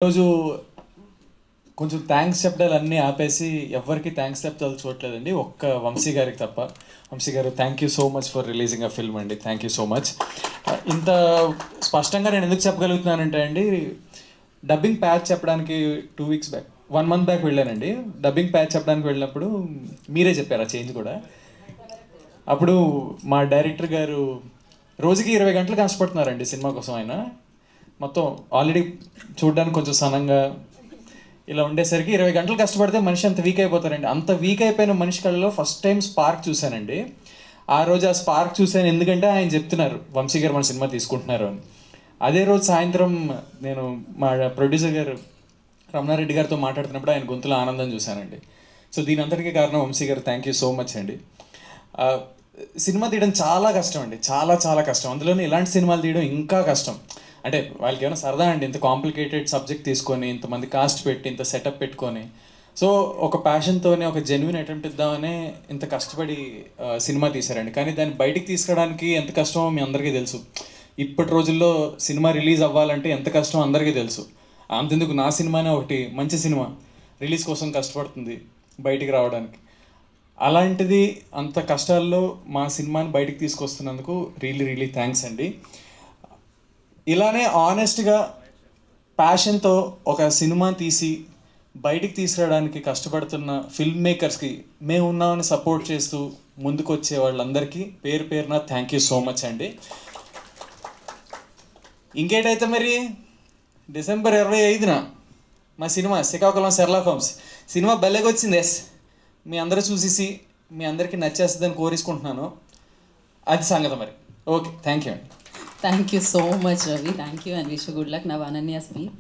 ఈరోజు కొంచెం థ్యాంక్స్ చెప్పడాలు అన్నీ ఆపేసి ఎవరికి థ్యాంక్స్ చెప్తాలు చూడలేదండి, ఒక్క వంశీ గారికి తప్ప. Vamshi garu, thank you so much for releasing a film అండి. Thank you so much. ఇంత స్పష్టంగా నేను ఎందుకు చెప్పగలుగుతున్నానంటే అండి, డబ్బింగ్ ప్యాచ్ చెప్పడానికి 2 weeks బ్యాక్, 1 month బ్యాక్ వెళ్ళానండి. డబ్బింగ్ ప్యాచ్ చెప్పడానికి వెళ్ళినప్పుడు మీరే చెప్పారు ఆ చేంజ్ కూడా. అప్పుడు మా డైరెక్టర్ గారు రోజుకి 20 గంటలు కష్టపడుతున్నారండి సినిమా కోసం. ఆయన మొత్తం ఆల్రెడీ చూడడానికి కొంచెం సన్నంగా ఇలా ఉండేసరికి 20 గంటలు కష్టపడితే మనిషి అంత వీక్ అయిపోతారండి. అంత వీక్ అయిపోయిన మనిషి కళ్ళలో ఫస్ట్ టైం స్పార్క్ చూశానండి. ఆ రోజు ఆ స్పార్క్ చూశాను ఎందుకంటే ఆయన చెప్తున్నారు వంశీ గారు మన సినిమా తీసుకుంటున్నారు అని. అదే రోజు సాయంత్రం నేను మా ప్రొడ్యూసర్ గారు రమణారెడ్డి గారితో మాట్లాడుతున్నప్పుడు ఆయన గొంతులో ఆనందం చూశానండి. సో దీని అంతటికీ కారణం Vamsi garu. Thank you so much అండి. సినిమా తీయడం చాలా కష్టం అండి, చాలా చాలా కష్టం. అందులోనే ఇలాంటి సినిమాలు తీయడం ఇంకా కష్టం. అంటే వాళ్ళకి ఏమైనా సరదా అండి, ఇంత కాంప్లికేటెడ్ సబ్జెక్ట్ తీసుకొని ఇంతమంది కాస్ట్ పెట్టి ఇంత సెటప్ పెట్టుకొని, సో ఒక ప్యాషన్తోనే ఒక జెన్యున్ అటెంప్ట్ ఇద్దామనే ఇంత కష్టపడి సినిమా తీశారండి. కానీ దాన్ని బయటికి తీసుకురావడానికి ఎంత కష్టమో మీ అందరికీ తెలుసు. ఇప్పటి రోజుల్లో సినిమా రిలీజ్ అవ్వాలంటే ఎంత కష్టమో అందరికీ తెలుసు. అంతెందుకు నా సినిమానే ఒకటి మంచి సినిమా రిలీజ్ కోసం కష్టపడుతుంది బయటికి రావడానికి. అలాంటిది అంత కష్టాల్లో మా సినిమాని బయటికి తీసుకొస్తున్నందుకు రియలీ థ్యాంక్స్ అండి. ఇలానే ఆనెస్ట్గా ప్యాషన్తో ఒక సినిమా తీసి బయటికి తీసుకురావడానికి కష్టపడుతున్న ఫిల్మ్ మేకర్స్కి మేము ఉన్నామని సపోర్ట్ చేస్తూ ముందుకు వచ్చే వాళ్ళందరికీ పేరు పేరున థ్యాంక్ యూ సో మచ్ అండి. ఇంకేటైతే మరి December 25న మా cinema Srikakulam Sherlock Holmes cinema భలేగా వచ్చింది. ఎస్, మీ అందరూ చూసేసి మీ అందరికీ నచ్చేస్తుందని కోరేసుకుంటున్నాను. అది సంగతి మరి. ఓకే, థ్యాంక్ యూ అండి. Thank you so much, Ravi. Thank you and wish you good luck. Now, Ananya, speak.